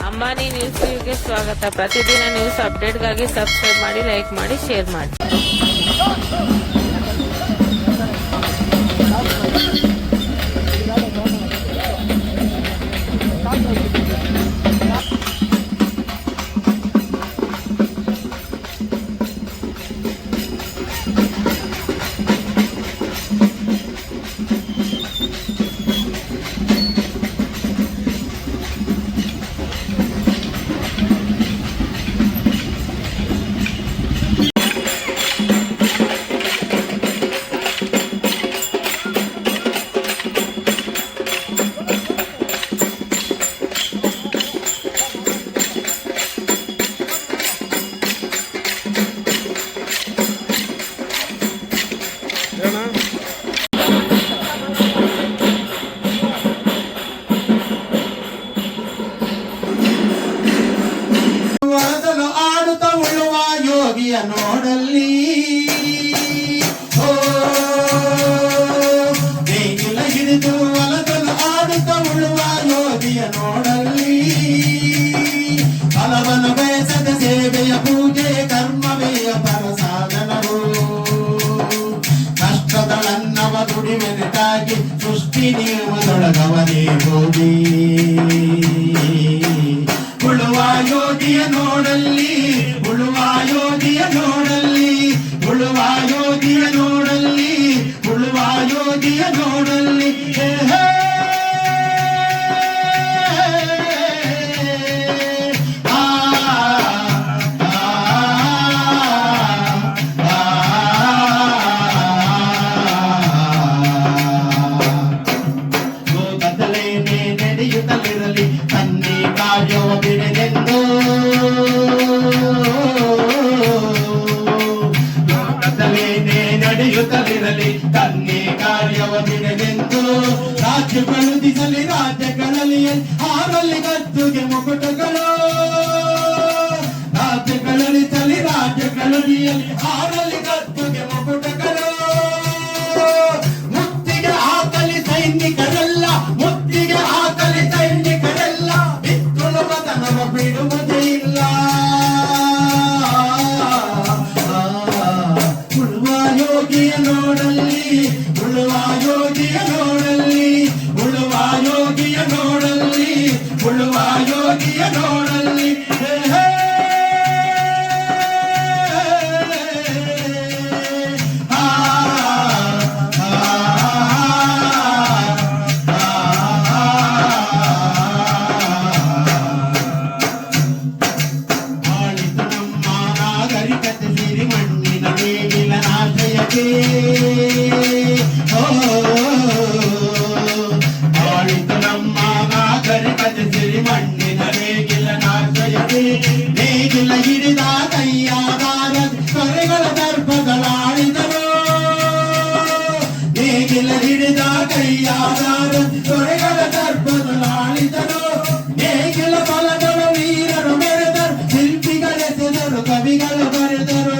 Ambani news ಗೆ ಸ್ವಾಗತ. ಪ್ರತಿದಿನ ನ್ಯೂಸ್ ಅಪ್ಡೇಟ್ಗಾಗಿ ಸಬ್ಸ್ಕ್ರೈಬ್ ಮಾಡಿ, ಲೈಕ್ ಮಾಡಿ, ಶೇರ್ ಮಾಡಿ. ನೋಡಲ್ಲಿ ನೇಗಿಲ ಹಿಡಿದು ಹೊಲದಲು ಆಡುತ್ತ ಉಳುವ ಯೋಗಿಯ ನೋಡಲ್ಲಿ ಫಲವನ್ನು ಬಯಸದ ಸೇವೆಯ ಪೂಜೆ ಕರ್ಮವೆಯ ಪರಸಾಧನವು ಕಷ್ಟದಳನ್ನವ ದುಡಿಮೆನಟಾಗಿ ಸೃಷ್ಟಿ ನಿಯಮದೊಳಗವನೇ ಹೋಗಿ ಉಳುವ ಯೋಗಿಯ ನೋಡಲ್ಲಿ ಉಳುವ ಯೋಗಿಯ ನೋಡಲ್ಲಿ ಉಳುವ ಯೋಗಿಯ ನೋಡಲ್ಲಿ ಉಳುವ ಯೋಗಿಯ ನೋಡಲ್ಲಿ ಲೋಕದಲ್ಲೇನೆ ನಡೆಯುತ್ತಲಿರಲಿ ತನ್ನಿ ಕಾರ್ಯವ ಬಿಡದೆಂದು ನಡೆಯುತ್ತಲಿರಲಿ ತನ್ನೇ ಕಾರ್ಯವ ಬಿಡದೆಂದು ರಾಜ್ಯ ಕಳುಹಿಸಲಿ ರಾಜ್ಯಗಳಲ್ಲಿ ಹಾರಲಿ ಗದ್ದುಗೆ ಮುಕುಟಗಳು ರಾಜ್ಯ ಕಳುಹಿಸಲಿ ರಾಜ್ಯಗಳಲ್ಲಿ ಹಾರಲಿ ಗದ್ದುಗೆ ಮುಕುಟಗಳು ಮುತ್ತಿಗೆ ಹಾಕಲಿ ಸೈನಿಕರೆಲ್ಲ ಮುತ್ತಿಗೆ ಹಾಕಲಿ ಸೈನಿಕರೆಲ್ಲ ಬಿತ್ತುಳುವ ತನವ ಬಿಡುವುದೇ ಇಲ್ಲ ಯೋಗಿಯ ನೋಡಲ್ಲಿ ಉಳುವ ಯೋಗಿಯ ನೋಡಲ್ಲಿ ಉಳುವ ಯೋಗಿಯ ನೋಡಲ್ಲಿ ಉಳುವ ಯೋಗಿಯ ನೋಡಲ್ಲಿ ಆಳಿತು ನಮ್ಮ ನಾಗರಿಕತೆ ಸಿರಿ ಮಣ್ಣಿನ ನೇಗಿಲ ಆಳಿತು ನಮ್ಮ ನಾಗರಿಕತೆ ಸಿರಿ ಮಣ್ಣಿನ ನೇಗಿಲ ನಾಶಯಕ್ಕೆ ನೇಗಿಲ ಹಿಡಿದ ಕೈಯಾದಾರ ತೊರೆಗಳ ದರ್ಭಗಳಾಡಿದರು ನೇಗಿಲ ಹಿಡಿದ ಕೈಯಾದಾರ ತೊರೆಗಳ ದರ್ಭಗಳಾಡಿದರು ನೇಗಿಲ ಬಲಗಳು ವೀರರು ಮೆರೆದರು ಶಿಲ್ಪಿಗಳೆಸೆದರು ಕವಿಗಳು ಬರೆದರು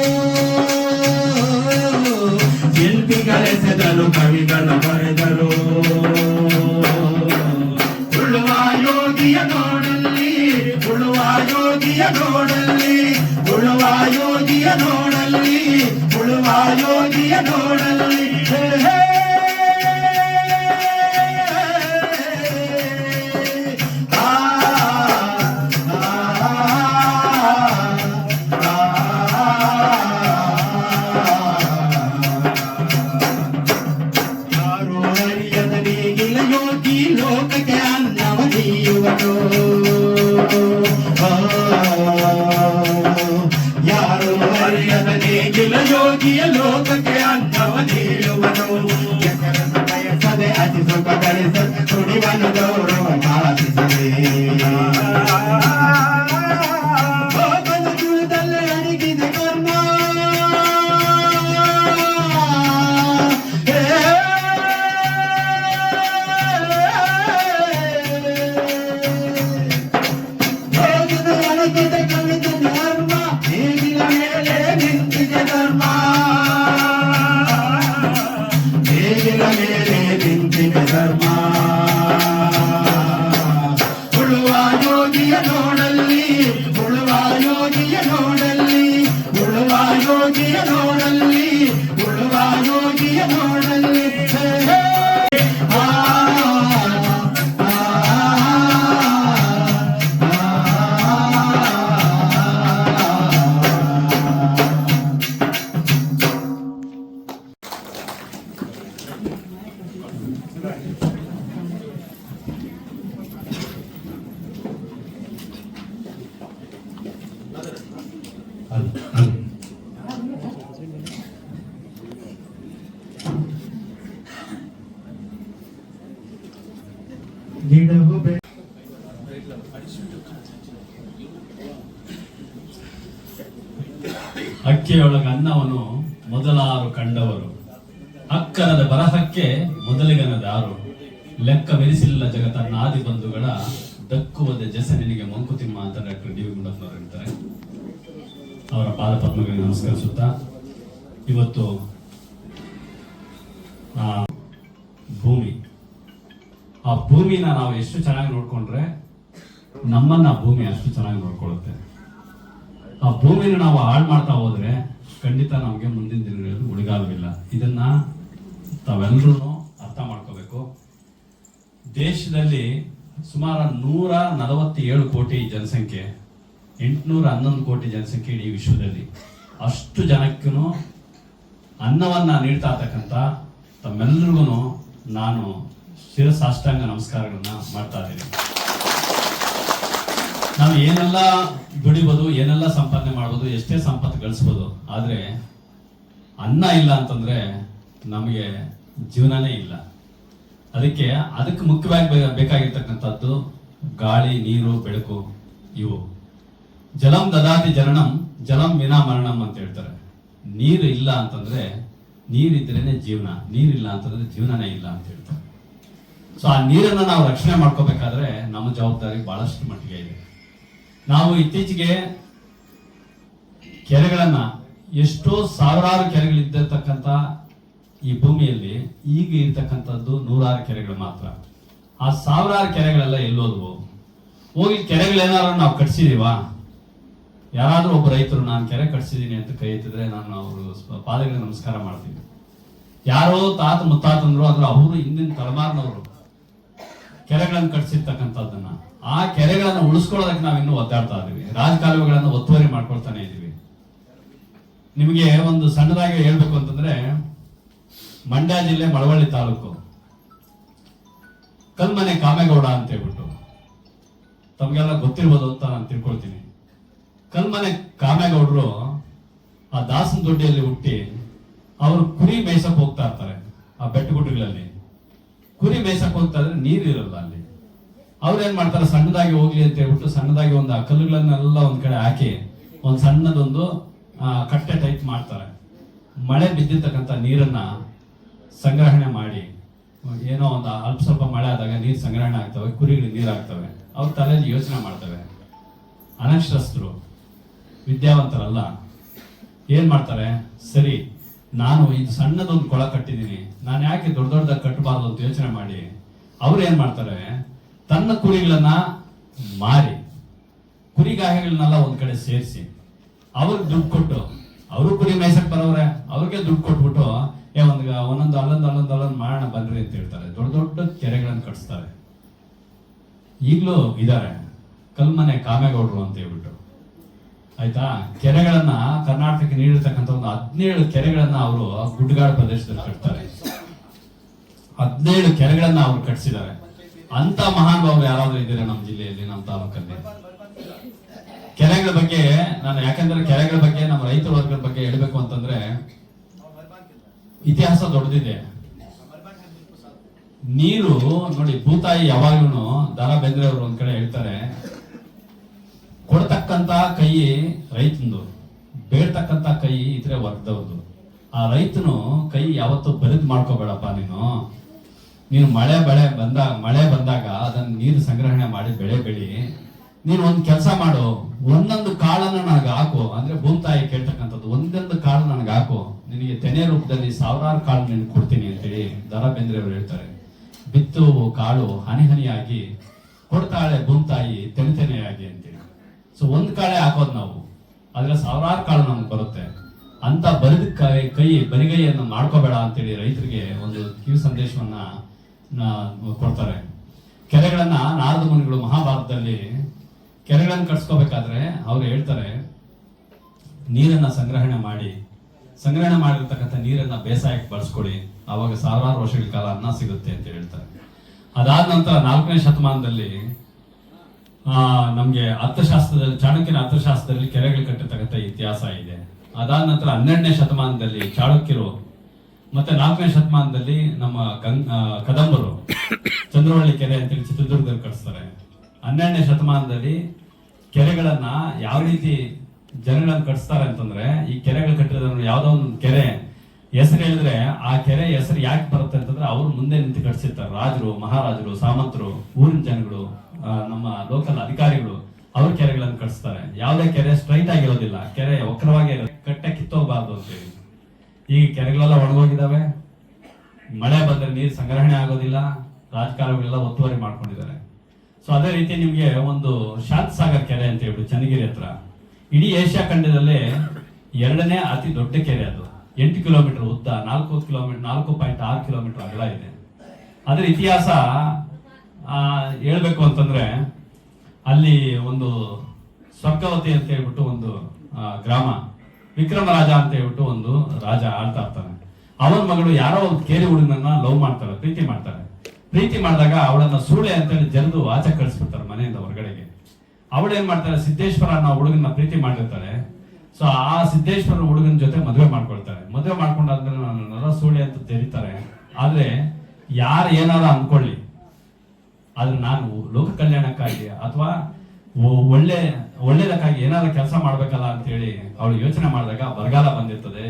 ಶಿಲ್ಪಿಗಳೆಸೆದರು ಕವಿಗಳು ಬರೆದರು ಉಳುವ ಯೋಗಿಯ ನೋಡಲ್ಲಿ ಉಳುವ ಯೋಗಿಯ ನೋಡಲ್ಲಿ ಉಳುವ ಯೋಗಿಯ ನೋಡಲ್ಲಿ ಉಳುವ ಯೋಗಿಯ ನೋಡಲ್ಲಿ ಯೋಗಿ ಲೋಕಕ್ಕೆ ಅನ್ನವ ನೀಯುವನು ಯಾರು ಅರಿಯದ ನೇಗಿಲ ಯೋಗಿಯ ಲೋಕಕ್ಕೆ ಅನ್ನವ ನೀಡುವನು ಎಕರನ್ನು ಬಯಸದೆ ಅತಿ ಸುಖ ಗಳಿಸ ತುಡಿವನು ಗೌರವ ಸಾಧಿಸದೆ ಜೀವದಲ್ಲಿ ಅಡಗಿದ ಕರ್ಮ ಧರ್ಮ ನೇಗಿಲ ಮೇಲೆ ನಿಂತಿದೆ ಧರ್ಮ ನೇಗಿಲ ಮೇಲೆ ನಿಂತಿದೆ ಧರ್ಮ ಗಿಡವು ಅಕ್ಕಿಯೊಳಗ ಅನ್ನವನ್ನು ಮೊದಲಾರು ಕಂಡವರು, ಅಕ್ಕರದ ಬರಹಕ್ಕೆ ಮೊದಲಿಗನದಾರು, ಲೆಕ್ಕವೆನಿಸಿಲ್ಲ ಜಗತ್ತನ್ನ ಆದಿ ಬಂಧುಗಳ ದಕ್ಕುವುದ ಜಸನಿಗೆ ಮಂಕುತಿಮ್ಮ ಅಂತ ಡಾಕ್ಟರ್ ಡಿ ವಿ ಗುಂಡಪ್ಪನವರು ಹೇಳ್ತಾರೆ. ಅವರ ಪಾದಪದ್ಮಗಳಿಗೆ ನಮಸ್ಕರಿಸುತ್ತಾ, ಇವತ್ತು ಭೂಮಿ, ಆ ಭೂಮಿನ ನಾವು ಎಷ್ಟು ಚೆನ್ನಾಗಿ ನೋಡ್ಕೊಂಡ್ರೆ ನಮ್ಮನ್ನ ಭೂಮಿ ಅಷ್ಟು ಚೆನ್ನಾಗಿ ನೋಡ್ಕೊಳ್ಳುತ್ತೆ. ಆ ಭೂಮಿನ ನಾವು ಹಾಳು ಮಾಡ್ತಾ ಹೋದ್ರೆ ಖಂಡಿತ ನಮಗೆ ಮುಂದಿನ ದಿನಗಳಲ್ಲಿ ಉಳಿಗಾಲವಿಲ್ಲ. ಇದನ್ನ ತಾವೆಲ್ಲರೂ ಅರ್ಥ ಮಾಡ್ಕೋಬೇಕು. ದೇಶದಲ್ಲಿ ಸುಮಾರು 147 ಕೋಟಿ ಜನಸಂಖ್ಯೆ, 811 ಕೋಟಿ ಜನಸಂಖ್ಯೆ ಇಡೀ ವಿಶ್ವದಲ್ಲಿ. ಅಷ್ಟು ಜನಕ್ಕೂ ಅನ್ನವನ್ನ ನೀಡ್ತಾ ಇರ್ತಕ್ಕಂಥ ತಮ್ಮೆಲ್ಲರಿಗೂ ನಾನು ಶಿರಸಾಷ್ಟಾಂಗ ನಮಸ್ಕಾರಗಳನ್ನ ಮಾಡ್ತಾ ಇದ್ದೀನಿ. ನಾವು ಏನೆಲ್ಲ ದುಡಿಬೋದು, ಏನೆಲ್ಲ ಸಂಪಾದನೆ ಮಾಡ್ಬೋದು, ಎಷ್ಟೇ ಸಂಪತ್ತು ಗಳಿಸ್ಬೋದು, ಆದ್ರೆ ಅನ್ನ ಇಲ್ಲ ಅಂತಂದ್ರೆ ನಮಗೆ ಜೀವನನೇ ಇಲ್ಲ. ಅದಕ್ಕೆ ಮುಖ್ಯವಾಗಿ ಬೇಕಾಗಿರ್ತಕ್ಕಂಥದ್ದು ಗಾಳಿ, ನೀರು, ಬೆಳಕು. ಇವು ಜಲಂ ದದಾತಿ ಜನನಂ ಜಲಂ ವಿನಾ ಮರಣಂ ಅಂತ ಹೇಳ್ತಾರೆ. ನೀರು ಇಲ್ಲ ಅಂತಂದ್ರೆ, ನೀರಿದ್ರೇನೆ ಜೀವನ, ನೀರಿಲ್ಲ ಅಂತಂದ್ರೆ ಜೀವನನೇ ಇಲ್ಲ ಅಂತ ಹೇಳ್ತಾರೆ. ಸೊ ಆ ನೀರನ್ನ ನಾವು ರಕ್ಷಣೆ ಮಾಡ್ಕೋಬೇಕಾದ್ರೆ ನಮ್ಮ ಜವಾಬ್ದಾರಿ ಬಹಳಷ್ಟು ಮಟ್ಟಿಗೆ ಇದೆ. ನಾವು ಇತ್ತೀಚೆಗೆ ಕೆರೆಗಳನ್ನ, ಎಷ್ಟೋ ಸಾವಿರಾರು ಕೆರೆಗಳಿದ್ದಿರ್ತಕ್ಕಂಥ ಈ ಭೂಮಿಯಲ್ಲಿ ಈಗ ಇರ್ತಕ್ಕಂಥದ್ದು 106 ಕೆರೆಗಳು ಮಾತ್ರ. ಆ ಸಾವಿರಾರು ಕೆರೆಗಳೆಲ್ಲ ಎಲ್ಲೋದ್ವು? ಹೋಗಿ ಕೆರೆಗಳೇನಾದ್ರು ನಾವು ಕಟ್ಸಿದೀವಾ? ಯಾರಾದ್ರೂ ಒಬ್ಬ ರೈತರು ನಾನು ಕೆರೆ ಕಟ್ಸಿದೀನಿ ಅಂತ ಕೈ ಎತ್ತಿದ್ರೆ ನಾನು ಅವರು ಪಾದಗಳಿಗೆ ನಮಸ್ಕಾರ ಮಾಡ್ತೀನಿ. ಯಾರೋ ತಾತ ಮುತ್ತಾತಂದ್ರು, ಆದ್ರೆ ಅವರು ಹಿಂದಿನ ತಲೆಮಾರಿನವರು ಕೆರೆಗಳನ್ನು ಕಟ್ಸಿರ್ತಕ್ಕಂಥದ್ದನ್ನ, ಆ ಕೆರೆಗಳನ್ನ ಉಳಿಸ್ಕೊಳ್ಳೋದಕ್ಕೆ ನಾವಿನ್ನೂ ಒದ್ದಾಡ್ತಾ ಇದೀವಿ. ರಾಜಕಾಲುವೆಗಳನ್ನ ಒತ್ತುವರಿ ಮಾಡ್ಕೊಳ್ತಾನೆ ಇದೀವಿ. ನಿಮಗೆ ಒಂದು ಸಣ್ಣದಾಗಿ ಹೇಳ್ಬೇಕು ಅಂತಂದ್ರೆ, ಮಂಡ್ಯ ಜಿಲ್ಲೆ ಮಳವಳ್ಳಿ ತಾಲೂಕು ಕಲ್ಮನೆ ಕಾಮೇಗೌಡ ಅಂತ ಹೇಳ್ಬಿಟ್ಟು, ತಮ್ಗೆಲ್ಲ ಗೊತ್ತಿರ್ಬೋದು ಅಂತ ನಾನು ತಿಳ್ಕೊಳ್ತೀನಿ. ಕಲ್ಮನೆ ಕಾಮೇಗೌಡರು ಆ ದಾಸನ ದೊಡ್ಡಿಯಲ್ಲಿ ಹುಟ್ಟಿ ಅವರು ಕುರಿ ಮೇಯ್ಸಕ್ ಹೋಗ್ತಾ ಇರ್ತಾರೆ. ಆ ಬೆಟ್ಟಗುಡ್ಡಗಳಲ್ಲಿ ಕುರಿ ಮೇಯ್ಸಕ್ ಹೋಗ್ತಾ ಇದ್ರೆ ನೀರಿರಲ್ಲ ಅಲ್ಲಿ. ಅವ್ರು ಏನ್ ಮಾಡ್ತಾರೆ, ಸಣ್ಣದಾಗಿ ಹೋಗ್ಲಿ ಅಂತ ಹೇಳ್ಬಿಟ್ಟು ಸಣ್ಣದಾಗಿ ಒಂದು ಆ ಕಲ್ಲುಗಳನ್ನೆಲ್ಲ ಒಂದ್ ಕಡೆ ಹಾಕಿ ಒಂದ್ ಸಣ್ಣದೊಂದು ಕಟ್ಟೆ ಟೈಪ್ ಮಾಡ್ತಾರೆ. ಮಳೆ ಬಿದ್ದಿರ್ತಕ್ಕಂಥ ನೀರನ್ನ ಸಂಗ್ರಹಣೆ ಮಾಡಿ, ಏನೋ ಒಂದು ಅಲ್ಪ ಸ್ವಲ್ಪ ಮಳೆ ಆದಾಗ ನೀರು ಸಂಗ್ರಹಣೆ ಆಗ್ತವೆ, ಕುರಿಗಳಿಗೆ ನೀರು ಆಗ್ತವೆ. ಅವ್ರ ತಲೆಯಲ್ಲಿ ಯೋಚನೆ ಮಾಡ್ತವೆ. ಅನಕ್ಷರಸ್ಥರು, ವಿದ್ಯಾವಂತರಲ್ಲ. ಏನ್ ಮಾಡ್ತಾರೆ, ಸರಿ ನಾನು ಇದು ಸಣ್ಣದೊಂದು ಕೊಳ ಕಟ್ಟಿದೀನಿ, ನಾನು ಯಾಕೆ ದೊಡ್ಡ ದೊಡ್ಡದಾಗಿ ಕಟ್ಟಬಾರ್ದು ಅಂತ ಯೋಚನೆ ಮಾಡಿ ಅವ್ರು ಏನ್ ಮಾಡ್ತಾರೆ, ತನ್ನ ಕುರಿಗಳನ್ನ ಮಾರಿ ಕುರಿಗಾಹಿಗಳನ್ನೆಲ್ಲ ಒಂದ್ ಕಡೆ ಸೇರಿಸಿ ಅವ್ರಿಗೆ ದುಡ್ಡು ಕೊಟ್ಟು, ಅವರು ಕುರಿ ಮೇಯ್ಸಕ್ ಬರೋವ್ರೆ, ಅವ್ರಿಗೆ ದುಡ್ಡು ಕೊಟ್ಬಿಟ್ಟು ಒಂದೊಂದು ಅಲ್ಲೊಂದು ಮಾಡೋಣ ಬನ್ರಿ ಅಂತ ಹೇಳ್ತಾರೆ. ದೊಡ್ಡ ದೊಡ್ಡ ಕೆರೆಗಳನ್ನು ಕಟ್ಸ್ತಾರೆ. ಈಗಲೂ ಇದಾರೆ ಕಲ್ಮನೆ ಕಾಮೇಗೌಡರು ಅಂತ ಹೇಳ್ಬಿಟ್ಟು, ಆಯ್ತಾ. ಕೆರೆಗಳನ್ನ ಕರ್ನಾಟಕಕ್ಕೆ ನೀಡಿರ್ತಕ್ಕಂಥ ಒಂದು 17 ಕೆರೆಗಳನ್ನ ಅವರು ಗುಡ್ಡಗಾಡು ಪ್ರದೇಶದಲ್ಲಿ ಕಟ್ತಾರೆ. 17 ಕೆರೆಗಳನ್ನ ಅವ್ರು ಕಟ್ಸಿದ್ದಾರೆ. ಅಂತ ಮಹಾನ್ ಭಾವರು ಯಾರಾದ್ರೂ ಇದ್ದೀರಾ ನಮ್ಮ ಜಿಲ್ಲೆಯಲ್ಲಿ, ನಮ್ಮ ತಾಲೂಕಲ್ಲಿ? ಕೆರೆಗಳ ಬಗ್ಗೆ ನಾನು, ಯಾಕಂದ್ರೆ ಕೆರೆಗಳ ಬಗ್ಗೆ ನಮ್ಮ ರೈತ ವರ್ಗದ ಬಗ್ಗೆ ಹೇಳ್ಬೇಕು ಅಂತಂದ್ರೆ ಇತಿಹಾಸ ದೊಡ್ಡದಿದೆ. ನೀರು ನೋಡಿ, ಭೂತಾಯಿ ಯಾವಾಗ್ಲೂ ದ.ರಾ. ಬೇಂದ್ರೆ ಅವರು ಒಂದ್ ಕಡೆ ಹೇಳ್ತಾರೆ, ಕೊಡ್ತಕ್ಕಂತ ಕೈ ರೈತಂದು, ಬೇಡ್ತಕ್ಕಂತ ಕೈ ಇದ್ರೆ ವರ್ಗದವ್ರದು. ಆ ರೈತನು ಕೈ ಯಾವತ್ತೂ ಬರಿದ್ ಮಾಡ್ಕೋಬೇಡಪ್ಪ. ನೀನು ಮಳೆ ಬಂದಾಗ ಅದನ್ನ ನೀರು ಸಂಗ್ರಹಣೆ ಮಾಡಿ ಬೆಳೆ ಬೆಳಿ. ನೀನು ಒಂದ್ ಕೆಲಸ ಮಾಡು, ಒಂದೊಂದು ಕಾಳನ್ನ ನನಗೆ ಹಾಕು. ಅಂದ್ರೆ ಭೂತಾಯಿ ಕೇಳ್ತಕ್ಕಂಥದ್ದು, ಒಂದೊಂದು ಕಾಳು ನನಗೆ ಹಾಕು, ನಿನಗೆ ತೆನೆ ರೂಪದಲ್ಲಿ 1000 ಕಾಳು ನಿನಗೆ ಕೊಡ್ತೀನಿ ಅಂತೇಳಿ ದ.ರಾ. ಬೇಂದ್ರೆ ಅವರು ಹೇಳ್ತಾರೆ. ಬಿತ್ತು ಕಾಳು ಹನಿ ಹನಿಯಾಗಿ ಕೊಡ್ತಾಳೆ ಭೂತಾಯಿ ತೆನೆಯಾಗಿ ಅಂತೇಳಿ. ಸೊ ಒಂದ್ ಕಾಳೆ ಹಾಕೋದು ನಾವು, ಆದ್ರೆ 1000 ಕಾಳು ನಮ್ಗೆ ಬರುತ್ತೆ ಅಂತ ಬರಿದ ಕೈ ಬರಿಗೈಯನ್ನು ಮಾಡ್ಕೋಬೇಡ ಅಂತೇಳಿ ರೈತರಿಗೆ ಒಂದು ಕಿವಿ ಸಂದೇಶವನ್ನ ಕೊಡ್ತಾರೆ. ಕೆರೆಗಳನ್ನ ನಾರದ ಮುನಿಗಳು ಮಹಾಭಾರತದಲ್ಲಿ ಕೆರೆಗಳನ್ನ ಕಟ್ಸ್ಕೋಬೇಕಾದ್ರೆ ಅವ್ರು ಹೇಳ್ತಾರೆ, ನೀರನ್ನ ಸಂಗ್ರಹಣೆ ಮಾಡಿರ್ತಕ್ಕಂಥ ನೀರನ್ನ ಬೇಸಾಯಕ್ಕೆ ಬಳಸ್ಕೊಳ್ಳಿ, ಅವಾಗ 1000 ವರ್ಷಗಳ ಕಾಲ ಅನ್ನ ಸಿಗುತ್ತೆ ಅಂತ ಹೇಳ್ತಾರೆ. ಅದಾದ ನಂತರ 4ನೇ ಶತಮಾನದಲ್ಲಿ ನಮ್ಗೆ ಅರ್ಥಶಾಸ್ತ್ರದಲ್ಲಿ, ಚಾಣಕ್ಯನ ಅರ್ಥಶಾಸ್ತ್ರದಲ್ಲಿ ಕೆರೆಗಳು ಕಟ್ಟಿರ್ತಕ್ಕಂಥ ಇತಿಹಾಸ ಇದೆ. ಅದಾದ ನಂತರ 12ನೇ ಶತಮಾನದಲ್ಲಿ ಚಾಳುಕ್ಯರು ಮತ್ತೆ 4ನೇ ಶತಮಾನದಲ್ಲಿ ನಮ್ಮ ಕದಂಬರು ಚಂದ್ರವಳ್ಳಿ ಕೆರೆ ಅಂತೇಳಿ ಚಿತ್ರದುರ್ಗದಲ್ಲಿ ಕಟ್ಸ್ತಾರೆ. 12ನೇ ಶತಮಾನದಲ್ಲಿ ಕೆರೆಗಳನ್ನ ಯಾವ ರೀತಿ ಜನಗಳನ್ನ ಕಟ್ಸ್ತಾರೆ ಅಂತಂದ್ರೆ, ಈ ಕೆರೆಗಳು ಕಟ್ಟಿರೋದನ್ನ ಯಾವ್ದೋ ಒಂದು ಕೆರೆ ಹೆಸರು ಹೇಳಿದ್ರೆ ಆ ಕೆರೆ ಹೆಸರು ಯಾಕೆ ಬರುತ್ತೆ ಅಂತಂದ್ರೆ ಅವ್ರು ಮುಂದೆ ನಿಂತು ಕಟ್ಸಿರ್ತಾರೆ. ರಾಜರು, ಮಹಾರಾಜರು, ಸಾಮಂತರು, ಊರಿನ ಜನಗಳು, ನಮ್ಮ ಲೋಕಲ್ ಅಧಿಕಾರಿಗಳು ಅವ್ರ ಕೆರೆಗಳನ್ನು ಕಟ್ಸ್ತಾರೆ. ಯಾವುದೇ ಕೆರೆ ಸ್ಟ್ರೈಟ್ ಆಗಿರೋದಿಲ್ಲ, ಕೆರೆ ವಕ್ರವಾಗಿ ಕಟ್ಟೆ ಕಿತ್ತೋಗ್ಬಾರ್ದು ಅಂತೇಳಿ. ಈಗ ಕೆರೆಗಳೆಲ್ಲ ಒಣಗೋಗಿದಾವೆ, ಮಳೆ ಬಂದ್ರೆ ನೀರು ಸಂಗ್ರಹಣೆ ಆಗೋದಿಲ್ಲ, ರಾಜಕಾರಣಿಗಳೆಲ್ಲ ಒತ್ತುವರಿ ಮಾಡ್ಕೊಂಡಿದ್ದಾರೆ. ಸೊ ಅದೇ ರೀತಿ ನಿಮ್ಗೆ ಒಂದು ಶಾಂತಸಾಗರ್ ಕೆರೆ ಅಂತ ಹೇಳ್ಬಿಟ್ಟು ಚನ್ನಗಿರಿ ಹತ್ರ, ಇಡೀ ಏಷ್ಯಾ ಖಂಡದಲ್ಲೇ 2ನೇ ಅತಿ ದೊಡ್ಡ ಕೆರೆ. ಅದು 8 ಕಿಲೋಮೀಟರ್ ಉದ್ದ, 4.6 ಕಿಲೋಮೀಟರ್ ಅಗಲ ಇದೆ. ಅದ್ರ ಇತಿಹಾಸ ಹೇಳ್ಬೇಕು ಅಂತಂದ್ರೆ, ಅಲ್ಲಿ ಒಂದು ಸ್ವರ್ಗವತಿ ಅಂತ ಹೇಳ್ಬಿಟ್ಟು ಒಂದು ಗ್ರಾಮ, ವಿಕ್ರಮ ರಾಜ ಅಂತ ಹೇಳ್ಬಿಟ್ಟು ಒಂದು ರಾಜ ಆಳ್ತಾ ಇರ್ತಾನೆ. ಅವನ ಮಗಳು ಯಾರೋ ಒಂದು ಕೇರಿ ಹುಡುಗನನ್ನ ಲವ್ ಮಾಡ್ತಾಳೆ, ಪ್ರೀತಿ ಮಾಡ್ತಾರೆ. ಪ್ರೀತಿ ಮಾಡಿದಾಗ ಅವಳನ್ನ ಸೂಳೆ ಅಂತೇಳಿ ಜಲ್ದು ಆಚೆ ಕಳಿಸ್ಬಿಡ್ತಾರೆ ಮನೆಯಿಂದ ಹೊರಗಡೆಗೆ. ಅವಳೇನ್ ಮಾಡ್ತಾಳೆ, ಸಿದ್ದೇಶ್ವರ ಅನ್ನೋ ಹುಡುಗನ ಪ್ರೀತಿ ಮಾಡಿರ್ತಾಳೆ. ಸೊ ಆ ಸಿದ್ದೇಶ್ವರ ಹುಡುಗನ ಜೊತೆ ಮದುವೆ ಮಾಡ್ಕೊಳ್ತಾಳೆ. ಮದುವೆ ಮಾಡ್ಕೊಂಡಾದ್ಮೇಲೆ ನನ್ನೆಲ್ಲ ಸೂಳೆ ಅಂತ ತೆರೀತಾರೆ. ಆದ್ರೆ ಯಾರು ಏನಾರ ಅನ್ಕೊಳ್ಳಿ, ಆದ್ರೆ ನಾನು ಲೋಕ ಕಲ್ಯಾಣಕ್ಕಾಗಿ ಅಥವಾ ಒಳ್ಳೇದಕ್ಕಾಗಿ ಏನಾದ್ರು ಕೆಲಸ ಮಾಡ್ಬೇಕಲ್ಲ ಅಂತ ಹೇಳಿ ಅವಳು ಯೋಚನೆ ಮಾಡಿದಾಗ ಬರಗಾಲ ಬಂದಿರ್ತದೆ,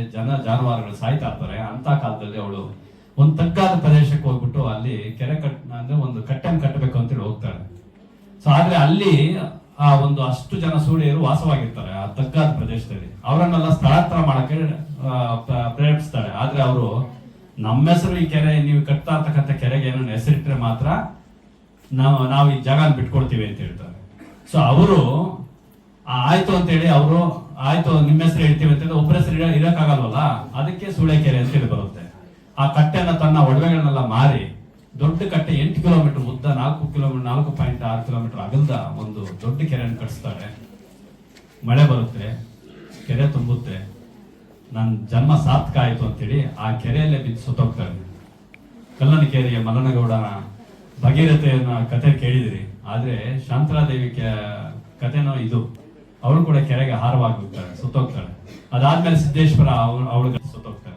ಜಾನುವಾರುಗಳು ಸಾಯ್ತಾ ಇರ್ತಾರೆ. ಅಂತ ಕಾಲದಲ್ಲಿ ಅವಳು ಒಂದು ತಗ್ಗಾದ ಪ್ರದೇಶಕ್ಕೆ ಹೋಗ್ಬಿಟ್ಟು ಅಲ್ಲಿ ಕೆರೆ ಅಂದ್ರೆ ಒಂದು ಕಟ್ಟೆಯನ್ನು ಕಟ್ಟಬೇಕು ಅಂತೇಳಿ ಹೋಗ್ತಾಳೆ. ಸೊ ಆದ್ರೆ ಅಲ್ಲಿ ಆ ಒಂದು ಅಷ್ಟು ಜನ ಸೂಳೆಯರು ವಾಸವಾಗಿರ್ತಾರೆ ಆ ತಗ್ಗಾದ ಪ್ರದೇಶದಲ್ಲಿ. ಅವರನ್ನೆಲ್ಲ ಸ್ಥಳಾಂತರ ಮಾಡಕ್ಕೆ ಪ್ರೇರೇಪಿಸ್ತಾಳೆ. ಆದ್ರೆ ಅವರು ನಮ್ಮ ಹೆಸರು ಈ ಕೆರೆ, ನೀವು ಕಟ್ತಾ ಇರ್ತಕ್ಕಂಥ ಕೆರೆಗೆ ಏನೋ ಹೆಸರಿಟ್ರೆ ಮಾತ್ರ ನಾವು ಈ ಜಾಗ ಬಿಟ್ಕೊಡ್ತೀವಿ ಅಂತ ಹೇಳ್ತಾರೆ. ಸೊ ಅವರು ಆಯ್ತು ಅಂತೇಳಿ ಅವರು ಆಯ್ತು ನಿಮ್ಮ ಹೆಸರು ಹೇಳ್ತೀವಿ ಅಂತ ಒಬ್ಬರ ಹೆಸರು ಇರಕ್ಕಾಗಲ್ವಲ್ಲ, ಅದಕ್ಕೆ ಸೂಳೆಕೆರೆ ಅಂತೇಳಿ ಬರುತ್ತೆ. ಆ ಕಟ್ಟೆನ ತನ್ನ ಒಡವೆಗಳನ್ನೆಲ್ಲ ಮಾರಿ ದೊಡ್ಡ ಕಟ್ಟೆ 8 ಕಿಲೋಮೀಟರ್ ಉದ್ದ, 4.6 ಕಿಲೋಮೀಟರ್ ಅಗಲದ ಒಂದು ದೊಡ್ಡ ಕೆರೆಯನ್ನು ಕಟ್ಸ್ತಾರೆ. ಮಳೆ ಬರುತ್ತೆ, ಕೆರೆ ತುಂಬುತ್ತೆ, ನನ್ನ ಜನ್ಮ ಸಾರ್ಥಕ ಆಯ್ತು ಅಂತೇಳಿ ಆ ಕೆರೆಯಲ್ಲೇ ಬಿದ್ದು ಸತ್ತೋಗ್ತಾರೆ. ಕಲ್ಲನಕೇರಿಯ ಮಲ್ಲನಗೌಡನ ಭಗೀರಥೆಯನ್ನ ಕತೆ ಕೇಳಿದಿರಿ. ಆದ್ರೆ ಶಾಂತಲಾದೇವಿ ಕಥೆನೋ ಇದು. ಅವಳು ಕೂಡ ಕೆರೆಗೆ ಹಾರವಾಗಿ ಹೋಗ್ತಾಳೆ, ಸುತ್ತೋಗ್ತಾಳೆ. ಅದಾದ್ಮೇಲೆ ಸಿದ್ದೇಶ್ವರ ಅವಳಿಗೆ ಸುತ್ತೋಗ್ತಾಳೆ.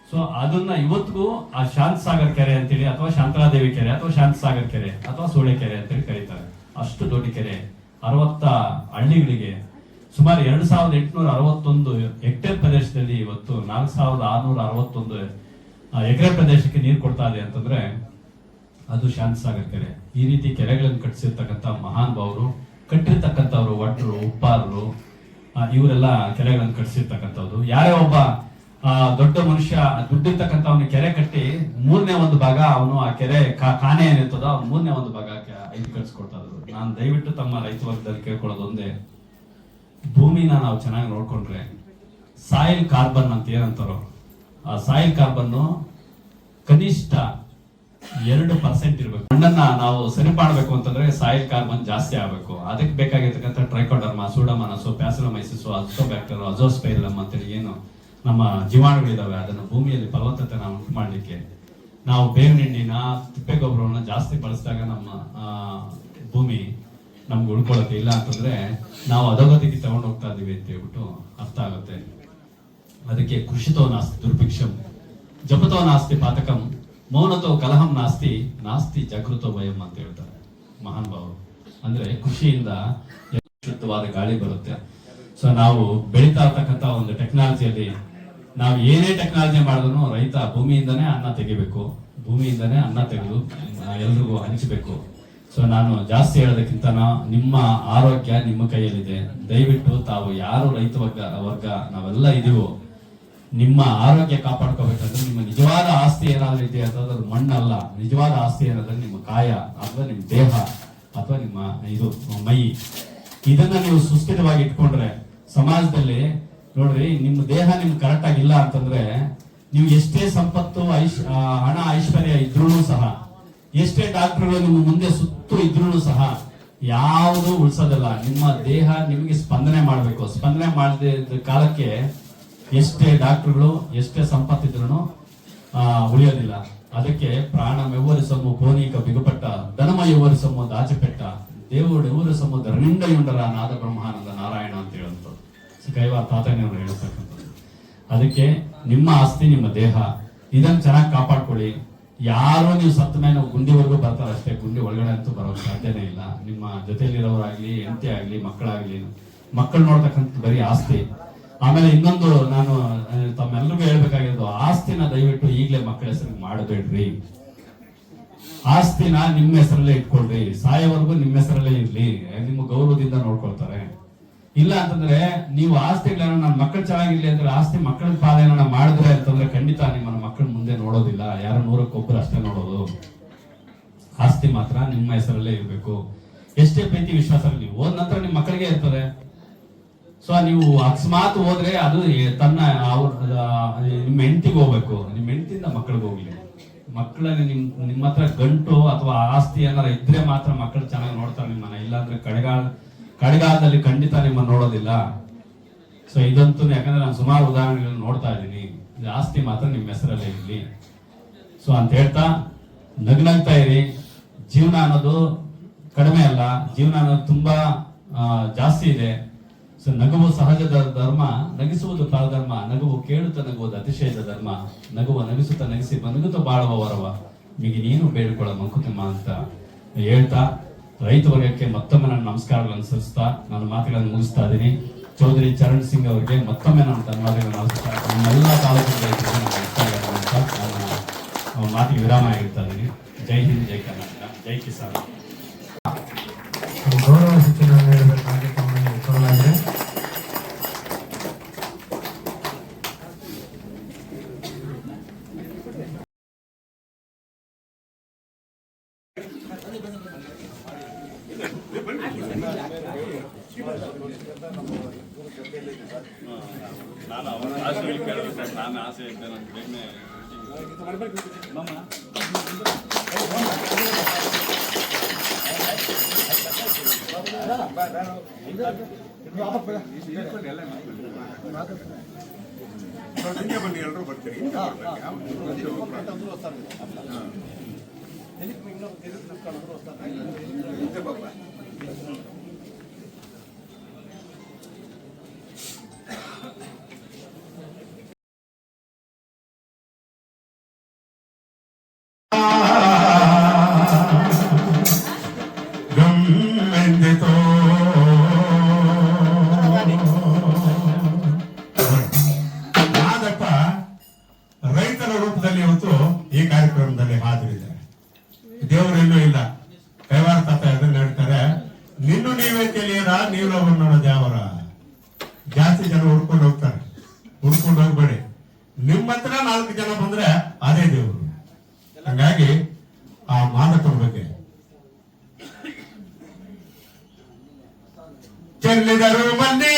ಸೊ ಅದನ್ನ ಇವತ್ತಿಗೂ ಆ ಶಾಂತಸಾಗರ್ ಕೆರೆ ಅಂತೇಳಿ ಅಥವಾ ಶಾಂತಲಾದೇವಿ ಕೆರೆ ಅಥವಾ ಶಾಂತಸಾಗರ್ ಕೆರೆ ಅಥವಾ ಸೂಳೆ ಕೆರೆ ಅಂತೇಳಿ ಕರೀತಾರೆ. ಅಷ್ಟು ದೊಡ್ಡ ಕೆರೆ, 60 ಹಳ್ಳಿಗಳಿಗೆ ಸುಮಾರು 2861 ಹೆಕ್ಟೇರ್ ಪ್ರದೇಶದಲ್ಲಿ ಇವತ್ತು 4661 ಎಕರೆ ಪ್ರದೇಶಕ್ಕೆ ನೀರು ಕೊಡ್ತಾ ಇದೆ ಅಂತಂದ್ರೆ ಅದು ಶಾಂತಸಾಗರ್ ಕೆರೆ. ಈ ರೀತಿ ಕೆರೆಗಳನ್ನು ಕಟ್ಟಿಸಿರ್ತಕ್ಕಂಥ ಮಹಾನ್ ಭಾವರು, ಕಟ್ಟಿರ್ತಕ್ಕಂಥವ್ರು ಒಟ್ರು, ಉಪ್ಪಾರರು, ಇವರೆಲ್ಲ ಕೆರೆಗಳನ್ನು ಕಟ್ಟಿಸಿರ್ತಕ್ಕಂಥದ್ದು. ಯಾರೇ ಒಬ್ಬ ದೊಡ್ಡ ಮನುಷ್ಯ ದುಡ್ಡಿರ್ತಕ್ಕಂಥವ್ನ ಕೆರೆ ಕಟ್ಟಿ 3ನೇ ಒಂದು ಭಾಗ ಅವನು ಆ ಕೆರೆ ಕಾಣೆ ಏನಿರ್ತದೋ 3ನೇ ಒಂದು ಭಾಗ ಇದು ಕಟ್ಸ್ಕೊಡ್ತಾ ಇದ್ರು. ನಾನು ದಯವಿಟ್ಟು ತಮ್ಮ ರೈತ ವರ್ಗದಲ್ಲಿ ಕೇಳ್ಕೊಳ್ಳೋದು ಒಂದೇ, ಭೂಮಿನ ನಾವು ಚೆನ್ನಾಗಿ ನೋಡ್ಕೊಂಡ್ರೆ ಸಾಯಿಲ್ ಕಾರ್ಬನ್ ಅಂತ ಏನಂತಾರೋ, ಆ ಸಾಯಿಲ್ ಕಾರ್ಬನ್ ಕನಿಷ್ಠ 2% ಇರಬೇಕು. ಮಣ್ಣನ್ನ ನಾವು ಸರಿ ಮಾಡಬೇಕು ಅಂತಂದ್ರೆ ಸಾಯಿಲ್ ಕಾರ್ಬನ್ ಜಾಸ್ತಿ ಆಗಬೇಕು. ಅದಕ್ಕೆ ಬೇಕಾಗಿರ್ತಕ್ಕಂಥ ಟ್ರೈಕೋಡರ್ಮಾ, ಸೂಡೋಮೋನಾಸ್, ಪ್ಯಾಸಿಲೋಮೈಸಿಸ್, ಅಜೋಬ್ಯಾಕ್ಟರ್, ಅಜೋಸ್ಪೈರಲಮ್ ಅಂತೇಳಿ ಏನು ನಮ್ಮ ಜೀವಾಣುಗಳಿದಾವೆ, ಅದನ್ನು ಭೂಮಿಯಲ್ಲಿ ಫಲವತ್ತತೆನ ಉಂಟು ಮಾಡಲಿಕ್ಕೆ ನಾವು ಬೇವಿನ ಹಿಂಡಿನ, ತಿಪ್ಪೆ ಗೊಬ್ಬರವನ್ನ ಜಾಸ್ತಿ ಬಳಸಿದಾಗ ನಮ್ಮ ಭೂಮಿ ನಮ್ಗೆ ಉಳ್ಕೊಳ್ಳೋಕೆ. ಇಲ್ಲ ಅಂತಂದ್ರೆ ನಾವು ಅಧೋಗತಿಗೆ ತಗೊಂಡು ಹೋಗ್ತಾ ಇದೀವಿ ಅಂತ ಹೇಳ್ಬಿಟ್ಟು ಅರ್ಥ ಆಗುತ್ತೆ. ಅದಕ್ಕೆ ಕೃಷಿತೋ ನಾಸ್ತಿ ದುರ್ಭಿಕ್ಷಂ, ಜಪತೋ ನಾಸ್ತಿ ಪಾತಕಂ, ಮೌನತೋ ಕಲಹಂ ನಾಸ್ತಿ, ನಾಸ್ತಿ ಜಾಗೃತೋ ಭಯಂ ಅಂತ ಹೇಳ್ತಾರೆ ಮಹಾನ್ ಭಾವರು. ಅಂದ್ರೆ ಖುಷಿಯಿಂದ ಶುದ್ಧವಾದ ಗಾಳಿ ಬರುತ್ತೆ. ಸೊ ನಾವು ಬೆಳೀತಾ ಇರ್ತಕ್ಕಂಥ ಒಂದು ಟೆಕ್ನಾಲಜಿಯಲ್ಲಿ ನಾವು ಏನೇ ಟೆಕ್ನಾಲಜಿ ಮಾಡಿದ್ರು ರೈತ ಭೂಮಿಯಿಂದನೇ ಅನ್ನ ತೆಗಿಬೇಕು, ಭೂಮಿಯಿಂದನೇ ಅನ್ನ ತೆಗೆದು ಎಲ್ರಿಗೂ ಹಂಚಬೇಕು. ಸೊ ನಾನು ಜಾಸ್ತಿ ಹೇಳೋದಕ್ಕಿಂತ ನಿಮ್ಮ ಆರೋಗ್ಯ ನಿಮ್ಮ ಕೈಯಲ್ಲಿದೆ. ದಯವಿಟ್ಟು ತಾವು ಯಾರು ರೈತ ವರ್ಗ ನಾವೆಲ್ಲ ಇದೀವೋ, ನಿಮ್ಮ ಆರೋಗ್ಯ ಕಾಪಾಡ್ಕೋಬೇಕಂದ್ರೆ ನಿಮ್ಮ ನಿಜವಾದ ಆಸ್ತಿ ಏನಾದ್ರೂ ಇದೆ ಅಂತಂದ್ರೆ ಅದು ಮಣ್ಣಲ್ಲ. ನಿಜವಾದ ಆಸ್ತಿ ಏನಾದ್ರೆ ನಿಮ್ಮ ಕಾಯ ಅಥವಾ ನಿಮ್ಮ ದೇಹ ಅಥವಾ ನಿಮ್ಮ ಇದು ಮೈ. ಇದನ್ನ ನೀವು ಸುಸ್ಥಿರವಾಗಿ ಇಟ್ಕೊಂಡ್ರೆ ಸಮಾಜದಲ್ಲಿ ನೋಡ್ರಿ, ನಿಮ್ಮ ದೇಹ ನಿಮ್ಗೆ ಕರೆಕ್ಟ್ ಆಗಿಲ್ಲ ಅಂತಂದ್ರೆ ನೀವು ಎಷ್ಟೇ ಸಂಪತ್ತು ಹಣ ಐಶ್ವರ್ಯ ಇದ್ರೂ ಸಹ, ಎಷ್ಟೇ ಡಾಕ್ಟರ್ಗಳು ನಿಮ್ಮ ಮುಂದೆ ಸುತ್ತು ಇದ್ರೂ ಸಹ ಯಾವುದು ಉಳಿಸೋದಿಲ್ಲ. ನಿಮ್ಮ ದೇಹ ನಿಮಗೆ ಸ್ಪಂದನೆ ಮಾಡಬೇಕು. ಸ್ಪಂದನೆ ಮಾಡದ ಕಾಲಕ್ಕೆ ಎಷ್ಟೇ ಡಾಕ್ಟರ್ಗಳು ಎಷ್ಟೇ ಸಂಪತ್ತಿದ್ರು ಉಳಿಯೋದಿಲ್ಲ. ಅದಕ್ಕೆ ಪ್ರಾಣ ಮೆವ್ವರಿಸಮು ಕೋನೀಕ ಬಿಗುಪಟ್ಟ, ಧನಮ ಎವ್ವರಿಸಮು ದಾಚಪೆಟ್ಟ, ದೇವುಡು ಎವ್ವರಿಸಮು ಧರಣಿಂಡ ಯುಂಡರ ನಾದ ಬ್ರಹ್ಮಾನಂದ ನಾರಾಯಣ ಅಂತ ಹೇಳುವಂಥದ್ದು ಕೈವಾರ ತಾತನೆಯವರು ಹೇಳ್ತಕ್ಕಂಥದ್ದು. ಅದಕ್ಕೆ ನಿಮ್ಮ ಆಸ್ತಿ ನಿಮ್ಮ ದೇಹ, ಇದನ್ನ ಚೆನ್ನಾಗಿ ಕಾಪಾಡ್ಕೊಳ್ಳಿ. ಯಾರೋ ನೀವು ಸತ್ತ ಮೇಲೆ ಗುಂಡಿವರೆಗೂ ಬರ್ತಾರೆ ಅಷ್ಟೇ, ಗುಂಡಿ ಒಳಗಡೆ ಅಂತೂ ಬರೋಕ್ ಸಾಧ್ಯನೇ ಇಲ್ಲ. ನಿಮ್ಮ ಜೊತೆಲಿರೋರಾಗ್ಲಿ, ಹೆಂಡತಿ ಆಗ್ಲಿ, ಮಕ್ಕಳಾಗ್ಲಿ, ಮಕ್ಕಳು ನೋಡ್ತಕ್ಕಂಥ ಬರೀ ಆಸ್ತಿ. ಆಮೇಲೆ ಇನ್ನೊಂದು ನಾನು ತಮ್ಮೆಲ್ಲರಿಗೂ ಹೇಳ್ಬೇಕಾಗಿರೋದು, ಆಸ್ತಿನ ದಯವಿಟ್ಟು ಈಗಲೇ ಮಕ್ಕಳ ಹೆಸರಿಗೆ ಮಾಡಬೇಡ್ರಿ. ಆಸ್ತಿನ ನಿಮ್ಮ ಹೆಸರಲ್ಲೇ ಇಟ್ಕೊಳ್ರಿ, ಸಾಯೋವರೆಗೂ ನಿಮ್ಮ ಹೆಸರಲ್ಲೇ ಇರ್ಲಿ, ನಿಮ್ಮ ಗೌರವದಿಂದ ನೋಡ್ಕೊಳ್ತಾರೆ. ಇಲ್ಲ ಅಂತಂದ್ರೆ ನೀವು ಆಸ್ತಿಗಳನ್ನ ನನ್ನ ಮಕ್ಕಳು ಚೆನ್ನಾಗಿರ್ಲಿ ಅಂದ್ರೆ ಆಸ್ತಿ ಮಕ್ಕಳ ಪಾಲನೆ ಮಾಡಿದ್ರೆ ಅಂತಂದ್ರೆ ಖಂಡಿತ ನಿಮ್ಮನ್ನ ಮಕ್ಕಳು ಮುಂದೆ ನೋಡೋದಿಲ್ಲ, ಯಾರೋ 100ಕ್ಕೆ ಅಷ್ಟೇ ನೋಡೋದು. ಆಸ್ತಿ ಮಾತ್ರ ನಿಮ್ಮ ಹೆಸರಲ್ಲೇ ಇರ್ಬೇಕು. ಎಷ್ಟೇ ಪ್ರೀತಿ ವಿಶ್ವಾಸ ನೀವು ಹೋದ ನಂತರ ನಿಮ್ಮ ಮಕ್ಕಳಿಗೆ ಇರ್ತದೆ. ಸೊ ನೀವು ಅಕಸ್ಮಾತ್ ಹೋದ್ರೆ ಅದು ತನ್ನ ನಿಮ್ಮ ಹೆಂಡತಿಗೆ ಹೋಗ್ಬೇಕು, ನಿಮ್ಮ ಹೆಂಡತಿಯಿಂದ ಮಕ್ಕಳಿಗೆ ಹೋಗ್ಲಿ. ಮಕ್ಕಳಲ್ಲಿ ನಿಮ್ಮ ಹತ್ರ ಗಂಟು ಅಥವಾ ಆಸ್ತಿ ಏನಾರ ಇದ್ರೆ ಮಾತ್ರ ಮಕ್ಕಳು ಚೆನ್ನಾಗಿ ನೋಡ್ತಾರೆ ನಿಮ್ಮನ್ನ, ಇಲ್ಲಾಂದ್ರೆ ಕಡೆಗಾಲದಲ್ಲಿ ಖಂಡಿತ ನಿಮ್ಮನ್ನ ನೋಡೋದಿಲ್ಲ. ಸೊ ಇದಂತೂ ಯಾಕಂದ್ರೆ ನಾನು ಸುಮಾರು ಉದಾಹರಣೆಗಳನ್ನ ನೋಡ್ತಾ ಇದ್ದೀನಿ. ಆಸ್ತಿ ಮಾತ್ರ ನಿಮ್ಮ ಹೆಸರಲ್ಲೇ ಇರಲಿ. ಸೊ ಅಂತ ಹೇಳ್ತಾ ನಗ್ನಗ್ತಾ ಇರಿ. ಜೀವನ ಅನ್ನೋದು ಕಡಿಮೆ ಅಲ್ಲ, ಜೀವನ ಅನ್ನೋದು ತುಂಬಾ ಜಾಸ್ತಿ ಇದೆ. ಸೊ ನಗುವು ಸಹಜದ ಧರ್ಮ, ನಗಿಸುವುದು ಪರಧರ್ಮ, ನಗುವು ಕೇಳುತ್ತ ನಗುವುದು ಅತಿಶಯದ ಧರ್ಮ, ನಗುವ ನಗಿಸುತ್ತ ನಗಿಸಿ ಬನಗುತ್ತ ಬಾಳುವ ವರವ, ಮಿಗಿ ನೀನು ಬೇಡಿಕೊಳ್ಳ ಮಂಕುತಿಮ್ಮ ಅಂತ ಹೇಳ್ತಾ ರೈತ ವರ್ಗಕ್ಕೆ ಮತ್ತೊಮ್ಮೆ ನನ್ನ ನಮಸ್ಕಾರಗಳನ್ನು ಸಲ್ಲಿಸ್ತಾ ನನ್ನ ಮಾತುಗಳನ್ನು ಮುಗಿಸ್ತಾ ಇದ್ದೀನಿ. ಚೌಧರಿ ಚರಣ್ ಸಿಂಗ್ ಅವರಿಗೆ ಮತ್ತೊಮ್ಮೆ ನಾನು ಧನ್ಯವಾದಗಳನ್ನು ಅರ್ಪಿಸ್ತಾ ನಮ್ಮೆಲ್ಲ ತಾಲೂಕಿನ ರೈತರಿಗೆ ನಾನು ಇಷ್ಟ ನನ್ನ ಮಾತಿಗೆ ವಿರಾಮ ಹೇಳ್ತಾ ಇದ್ದೀನಿ. ಜೈ ಹಿಂದ್, ಜೈ ಕರ್ನಾಟಕ, ಜೈ ಕಿಸಾನ್. ಗೌರವ ಸೂಚನೆ ನೀಡಬೇಕಾಗಿ ತಮ್ಮನ್ನು ಕೋರಲಾಗಿದೆ. ಎಲ್ಲರೂ ಬರ್ತೀರಿ. ರೈತರ ರೂಪದಲ್ಲಿ ಇವತ್ತು ಈ ಕಾರ್ಯಕ್ರಮದಲ್ಲಿ ಹಾಜರಿದ್ದಾರೆ. ದೇವರೆಲ್ಲೂ ಇಲ್ಲ, ಕೈವಾರ ತಾತ ಅದನ್ನ ಹೇಳ್ತಾರೆ, ನಿನ್ನು ನೀವೇ ತಿಳಿಯರ ನೀಲವನ್ನು ನೋಡೋದು ಯಾವರ. ಜಾಸ್ತಿ ಜನ ಹುಡ್ಕೊಂಡು ಹೋಗ್ತಾರೆ, ಹುಡ್ಕೊಂಡು ಹೋಗ್ಬೇಡಿ. ನಿಮ್ಮ ಹತ್ರ 4 ಜನ ಬಂದ್ರೆ ಅದೇ ದೇವರು. ಹಾಗಾಗಿ ಆ ಮಾದಕರ ಬಗ್ಗೆ ಚೆಲ್ಲಿದರು ಮಂದಿ